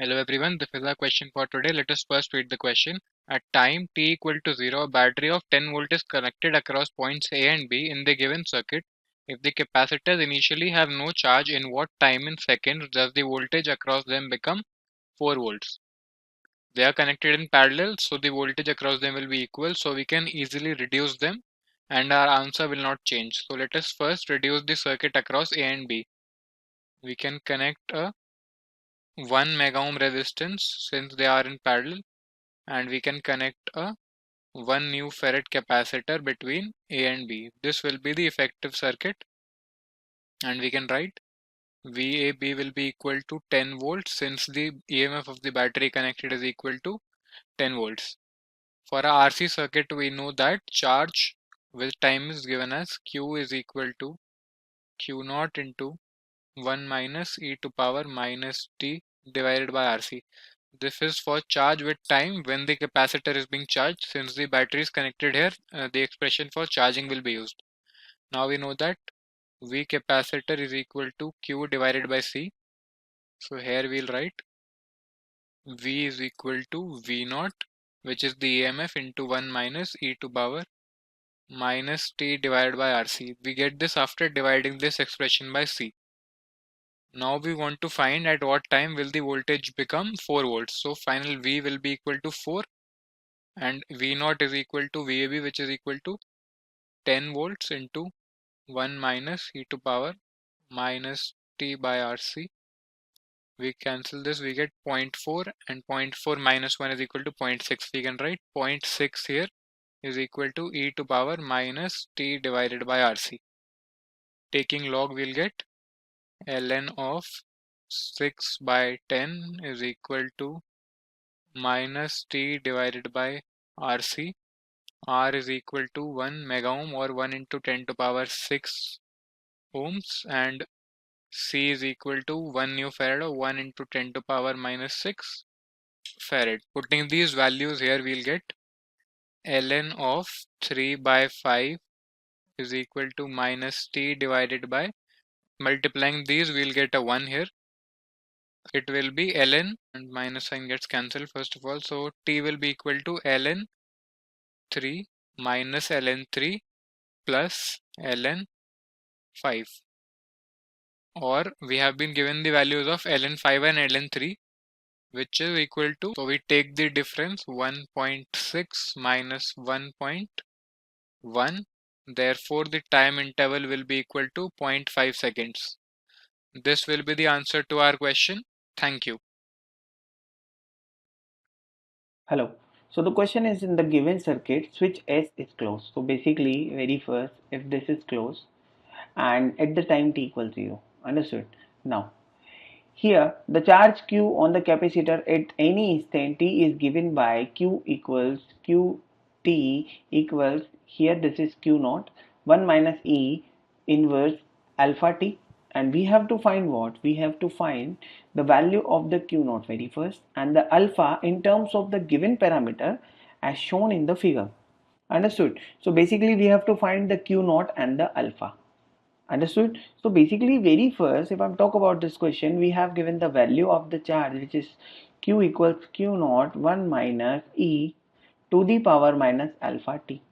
Hello everyone, this is our question for today. Let us first read the question. At time t equal to 0, a battery of 10 volt is connected across points A and B in the given circuit. If the capacitors initially have no charge, in what time in seconds does the voltage across them become 4 volts? They are connected in parallel, so the voltage across them will be equal, so we can easily reduce them and our answer will not change. So let us first reduce the circuit across A and B. We can connect a 1 mega ohm resistance since they are in parallel, and we can connect a 1 new farad capacitor between A and B. This will be the effective circuit, and we can write VAB will be equal to 10 volts since the EMF of the battery connected is equal to 10 volts. For a RC circuit, we know that charge with time is given as Q is equal to Q naught into 1 minus e to power minus t divided by RC. This is for charge with time when the capacitor is being charged. Since the battery is connected here, the expression for charging will be used. Now we know that V capacitor is equal to Q divided by C. So here we'll write V is equal to V naught, which is the EMF into 1 minus e to power minus t divided by RC. We get this after dividing this expression by C. Now we want to find at what time will the voltage become 4 volts. So final V will be equal to 4 and V naught is equal to VAB, which is equal to 10 volts into 1 minus e to power minus t by RC. We cancel this, we get 0.4 and 0.4 minus 1 is equal to 0.6. We can write 0.6 here is equal to e to power minus t divided by RC. Taking log, we'll get ln of 6 by 10 is equal to minus t divided by RC. R is equal to 1 mega ohm or 1 into 10 to power 6 ohms, and C is equal to 1 new farad or 1 into 10 to power minus 6 farad. Putting these values here, we'll get ln of 3 by 5 is equal to minus t divided by, multiplying these we'll get a 1 here. It will be ln, and minus sign gets cancelled first of all, so t will be equal to ln 3 minus ln 3 plus ln 5, or we have been given the values of ln 5 and ln 3, which is equal to, so we take the difference 1.6 minus 1.1, therefore the time interval will be equal to 0.5 seconds. This will be the answer to our question. Thank you. Hello. So the question is, in the given circuit, switch S is closed. So basically, very first, if this is closed and at the time t equals 0, understood? Now, here the charge Q on the capacitor at any instant t is given by Q equals Qt equals, here this is Q naught 1 minus E inverse alpha t, and we have to find what? We have to find the value of the Q naught very first and the alpha in terms of the given parameter as shown in the figure. Understood? So basically we have to find the Q naught and the alpha. Understood? So basically very first, if I talk about this question, we have given the value of the charge, which is Q equals Q naught 1 minus E to the power minus alpha t,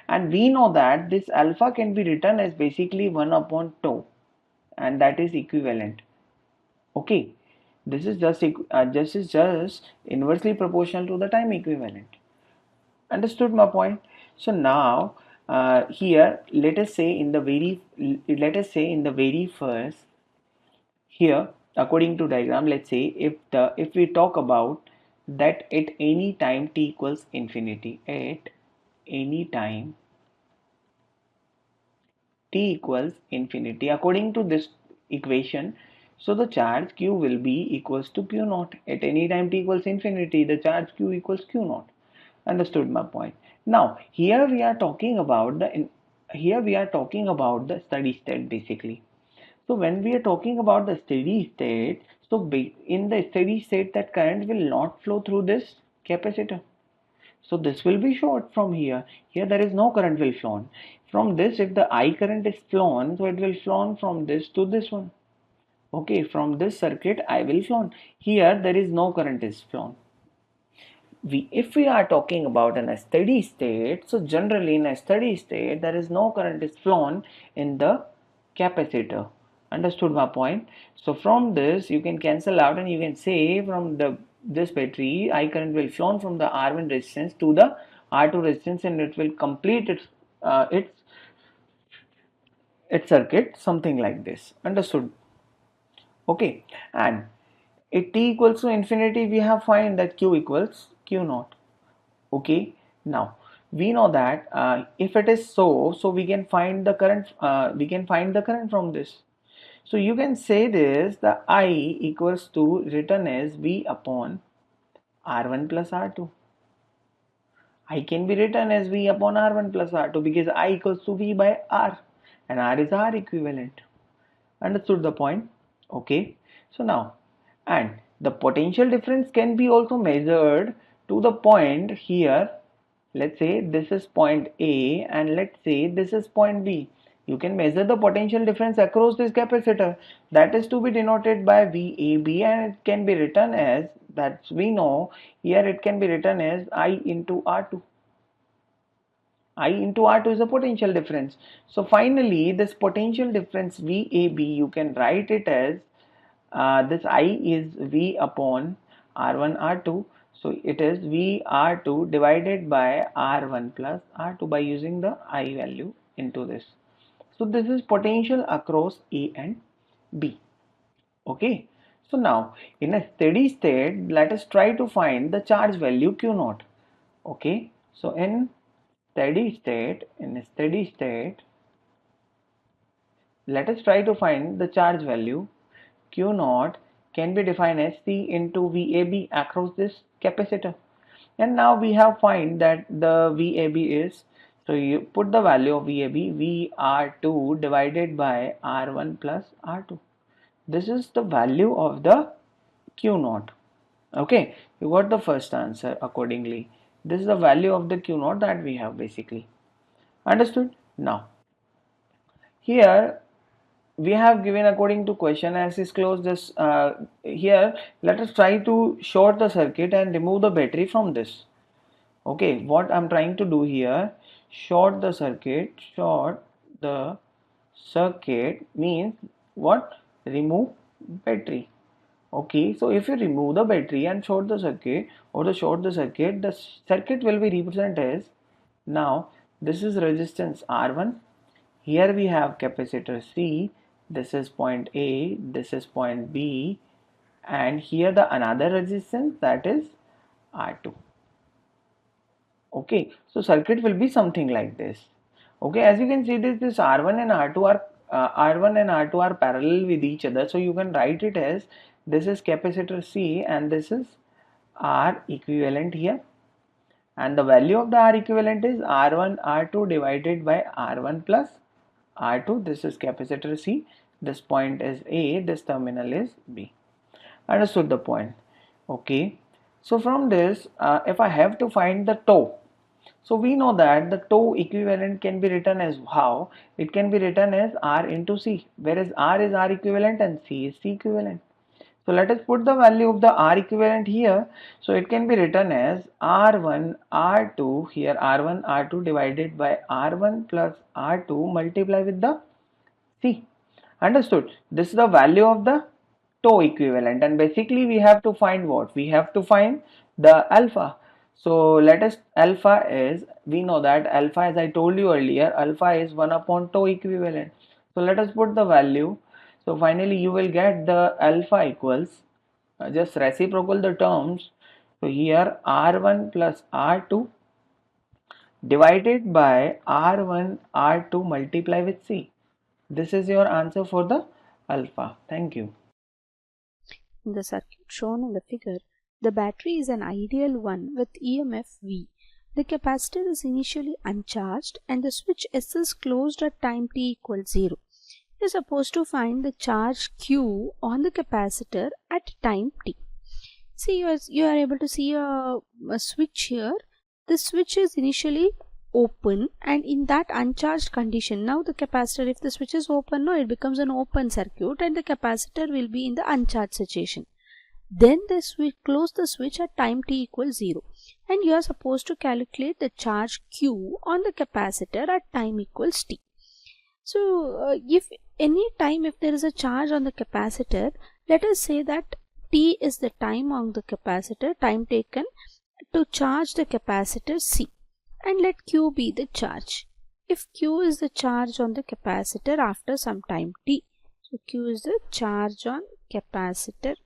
and we know that this alpha can be written as basically 1 upon tau, and that is equivalent. Okay, this is just inversely proportional to the time equivalent. Understood my point? So now here let us say in the very first, here according to diagram, let's say if we talk about that at any time t equals infinity, at any time t equals infinity, according to this equation, so the charge q will be equals to q naught. At any time t equals infinity, the charge q equals q naught. Understood my point? Now here we are talking about the steady state basically. So when we are talking about the steady state, so in the steady state, that current will not flow through this capacitor. So this will be short from here. Here there is no current will flow on. From this, if the I current is flown, so it will flow on from this to this one. Okay, from this circuit I will flown. Here there is no current is flown. If we are talking about in a steady state, so generally in a steady state there is no current is flown in the capacitor. Understood my point? So from this you can cancel out and you can say from the this battery I current will flown from the R1 resistance to the R2 resistance, and it will complete its circuit, something like this. Understood? Okay, and at t equals to infinity we have find that q equals q naught. Okay, now we know that if it is so we can find the current, from this. So you can say this, the I equals to written as v upon r1 plus r2. I can be written as v upon r1 plus r2 because I equals to v by r, and r is r equivalent. Understood the point? Okay, so now, and the potential difference can be also measured to the point here. Let's say this is point A and let's say this is point B. You can measure the potential difference across this capacitor, that is to be denoted by VAB, and it can be written as, that we know here, it can be written as I into R2. I into R2 is a potential difference. So finally this potential difference VAB, you can write it as this I is V upon R1 R2. So it is V R2 divided by R1 plus R2 by using the I value into this. So this is potential across A and B. Okay. So now in a steady state, let us try to find the charge value Q naught. Okay. So in a steady state, let us try to find the charge value Q naught can be defined as C into VAB across this capacitor. And now we have find that the VAB is, so you put the value of VAB, VR2 divided by R1 plus R2. This is the value of the Q naught. Okay, you got the first answer accordingly. This is the value of the Q naught that we have basically. Understood? Now, here we have given according to question as is closed this, here let us try to short the circuit and remove the battery from this. Okay, what I'm trying to do here, short the circuit means what? Remove battery. Okay, so if you remove the battery and short the circuit, the circuit will be represented as, now this is resistance R1, here we have capacitor C, this is point A, this is point B, and here the another resistance, that is R2. Okay, so circuit will be something like this. Okay, as you can see this R1 and R2 are parallel with each other, so you can write it as, this is capacitor C and this is R equivalent here, and the value of the R equivalent is R1 R2 divided by R1 plus R2. This is capacitor C, this point is A, this terminal is B. Understood the point? Okay, so from this if I have to find the tau, so we know that the tau equivalent can be written as how? It can be written as R into C, whereas R is R equivalent and C is C equivalent. So let us put the value of the R equivalent here. So it can be written as R1 R2, here R1 R2 divided by R1 plus R2 multiply with the C. Understood? This is the value of the tau equivalent, and basically we have to find what? We have to find the alpha. So let us, alpha is, we know that alpha, as I told you earlier, alpha is 1 upon tau equivalent. So let us put the value. So finally you will get the alpha equals, just reciprocal the terms. So here R1 plus R2 divided by R1 R2 multiply with C. This is your answer for the alpha. Thank you. In the circuit shown in the figure, the battery is an ideal one with EMF V. The capacitor is initially uncharged and the switch S is closed at time t equals 0. You are supposed to find the charge Q on the capacitor at time t. See, you are able to see a switch here. The switch is initially open, and in that uncharged condition, now the capacitor, if the switch is open, no, it becomes an open circuit and the capacitor will be in the uncharged situation. Then the switch, close the switch at time t equals 0, and you are supposed to calculate the charge Q on the capacitor at time equals t. So if any time, if there is a charge on the capacitor, let us say that t is the time on the capacitor, time taken to charge the capacitor C, and let Q be the charge. If Q is the charge on the capacitor after some time t, so Q is the charge on capacitor.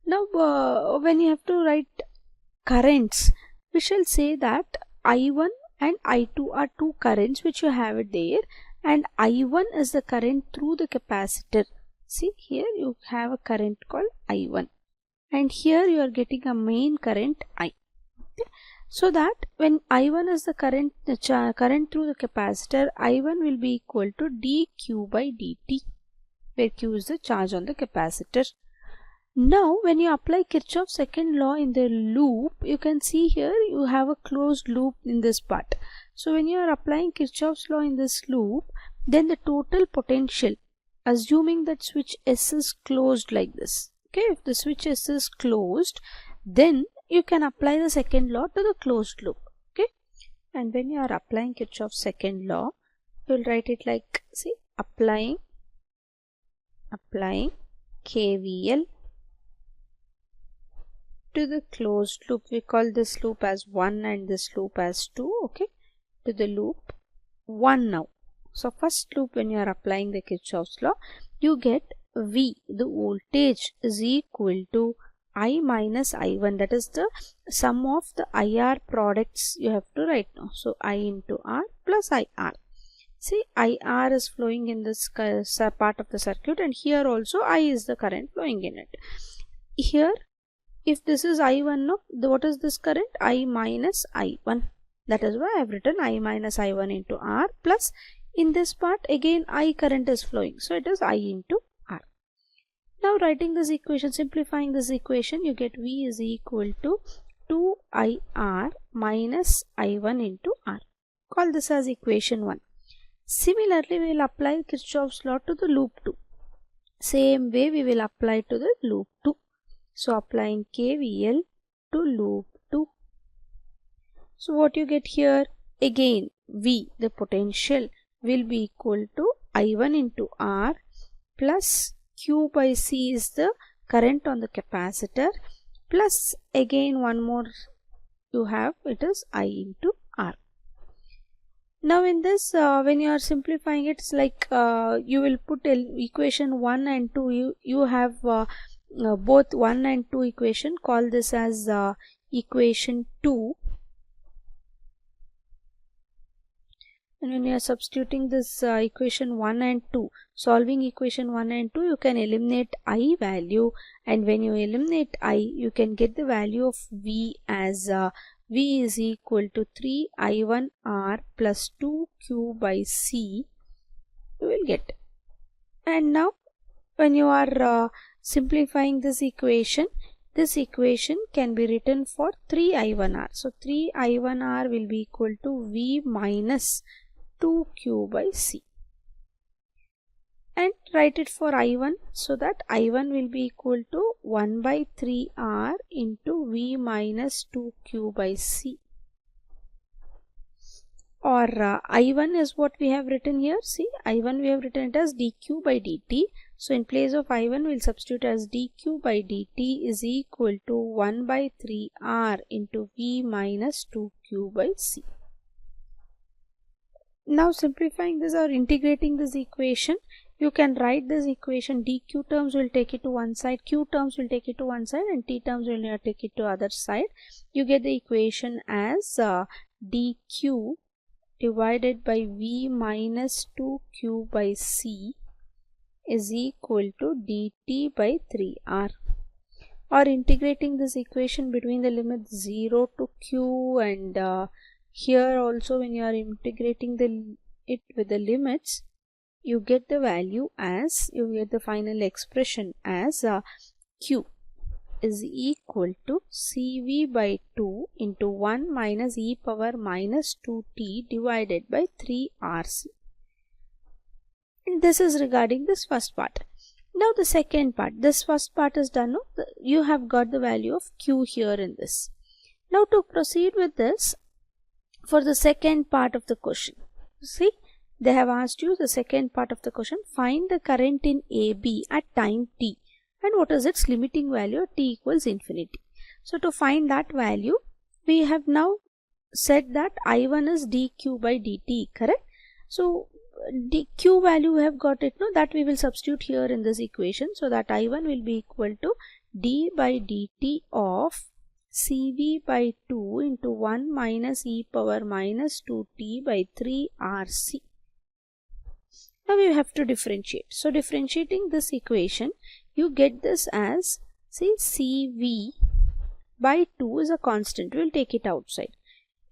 Now when you have to write currents, we shall say that I1 and I2 are two currents which you have it there, and I1 is the current through the capacitor. See, here you have a current called I1, and here you are getting a main current I. Okay? So that when I1 is the current, current through the capacitor, I1 will be equal to dq by dt, where q is the charge on the capacitor. Now when you apply Kirchhoff's second law in the loop, you can see here you have a closed loop in this part. So when you are applying Kirchhoff's law in this loop, then the total potential, assuming that switch S is closed like this, okay, if the switch S is closed, then you can apply the second law to the closed loop, okay. And when you are applying Kirchhoff's second law, you will write it like, see, applying KVL to the closed loop. We call this loop as 1 and this loop as 2, okay, to the loop 1 now. So first loop, when you are applying the Kirchhoff's law, you get V, the voltage, is equal to I minus I1, that is the sum of the IR products you have to write now. So I into R plus IR. See, IR is flowing in this part of the circuit, and here also I is the current flowing in it. Here, if this is I1, no, what is this current? I minus I1. That is why I have written I minus I1 into R, plus in this part again I current is flowing, so it is I into R. Now writing this equation, simplifying this equation, you get V is equal to 2IR minus I1 into R. Call this as equation 1. Similarly, we will apply Kirchhoff's law to the loop 2. Same way we will apply to the loop 2. So applying KVL to loop 2. So what you get here, again V, the potential, will be equal to I1 into R plus Q by C is the current on the capacitor, plus again one more you have, it is I into R. Now in this, when you are simplifying it, it's like you will put equation 1 and 2, you have both 1 and 2 equation, call this as equation 2. And when you are substituting this equation 1 and 2, solving equation 1 and 2, you can eliminate I value, and when you eliminate I, you can get the value of V as V is equal to 3I1R plus 2Q by C, you will get. And now when you are simplifying this equation can be written for 3I1R. So 3I1R will be equal to V minus 2Q by C. And write it for I1, so that I1 will be equal to 1 by 3R into V minus 2Q by C. Or I1 is what we have written here. See, I1 we have written it as dq by dt. So in place of I1, we will substitute as dq by dt is equal to 1 by 3R into V minus 2Q by C. Now simplifying this or integrating this equation, you can write this equation, dq terms will take it to one side, q terms will take it to one side, and t terms will take it to other side. You get the equation as dq divided by V minus 2Q by C is equal to dt by 3R. Or integrating this equation between the limits 0 to Q, and here also when you are integrating it with the limits, you get the value as, you get the final expression as Q is equal to Cv by 2 into 1 minus e power minus 2t divided by 3RC. And this is regarding this first part. Now the second part, this first part is done. You have got the value of Q here in this. Now to proceed with this, for the second part of the question, see, they have asked you the second part of the question, find the current in AB at time t and what is its limiting value at t equals infinity. So to find that value, we have now said that I1 is dq by dt, correct? So dq value we have got it, no, that we will substitute here in this equation, so that I1 will be equal to d by dt of Cv by 2 into 1 minus e power minus 2t by 3RC. Now we have to differentiate. So differentiating this equation, you get this as, see, Cv by 2 is a constant, we will take it outside,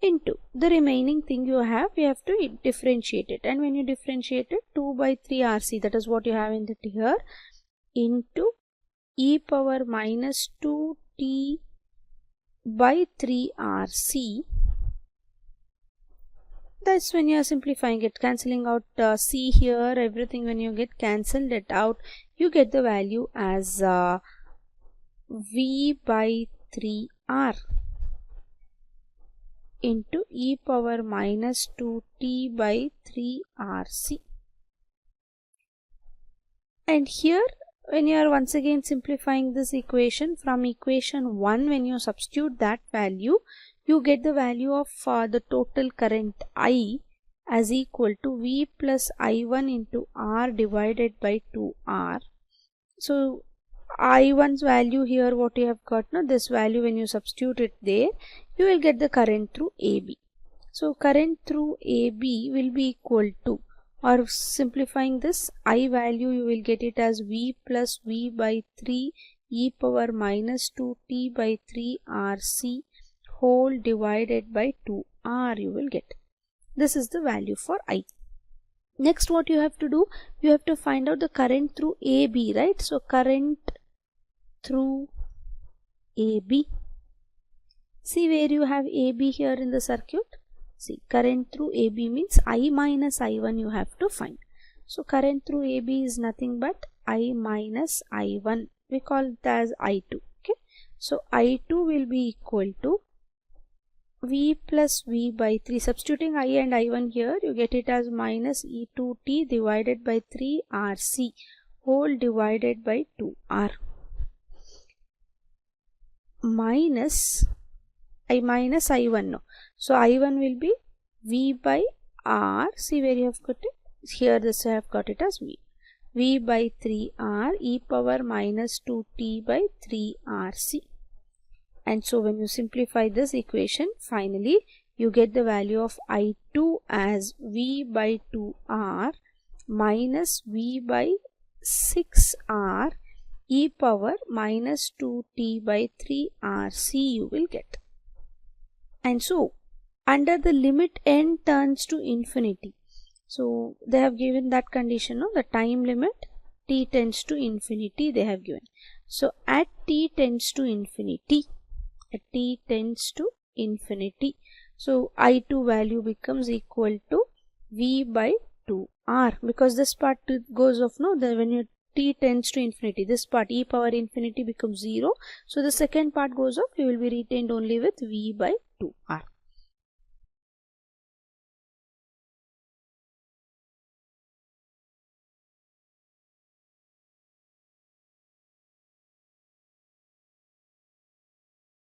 into the remaining thing you have, we have to differentiate it, and when you differentiate it, 2 by 3RC, that is what you have in the here, into e power minus 2t by 3RC. That's when you are simplifying it, cancelling out C here, everything. When you get cancelled it out, you get the value as V by 3R into e power minus 2t by 3RC. And here, when you are once again simplifying this equation from equation 1, when you substitute that value, you get the value of the total current I as equal to V plus I1 into R divided by 2R. So I1's value here, what you have got, no, this value, when you substitute it there, you will get the current through AB. So current through AB will be equal to, or simplifying this I value, you will get it as V plus V by 3 e power minus 2t by 3RC whole divided by 2R you will get. This is the value for I. Next, what you have to do, you have to find out the current through AB, right? So current through AB. See where you have AB here in the circuit. See, current through AB means I minus I1 you have to find. So current through AB is nothing but I minus I1. We call it as I2. Okay. So I2 will be equal to V plus V by 3. Substituting I and I1 here, you get it as minus E2t divided by 3RC whole divided by 2R. Minus I minus I1 no. So I1 will be V by R. See where you have got it? Here this I have got it as V. V by 3R e power minus 2t by 3RC. And so when you simplify this equation, finally you get the value of I2 as V by 2R minus V by 6R e power minus 2t by 3RC you will get. And so under the limit n turns to infinity, so they have given that condition, no, the time limit t tends to infinity they have given. So at t tends to infinity, so I2 value becomes equal to V by 2R, because this part goes off, no, when you t tends to infinity, this part e power infinity becomes 0, so the second part goes off, you will be retained only with V by 2R.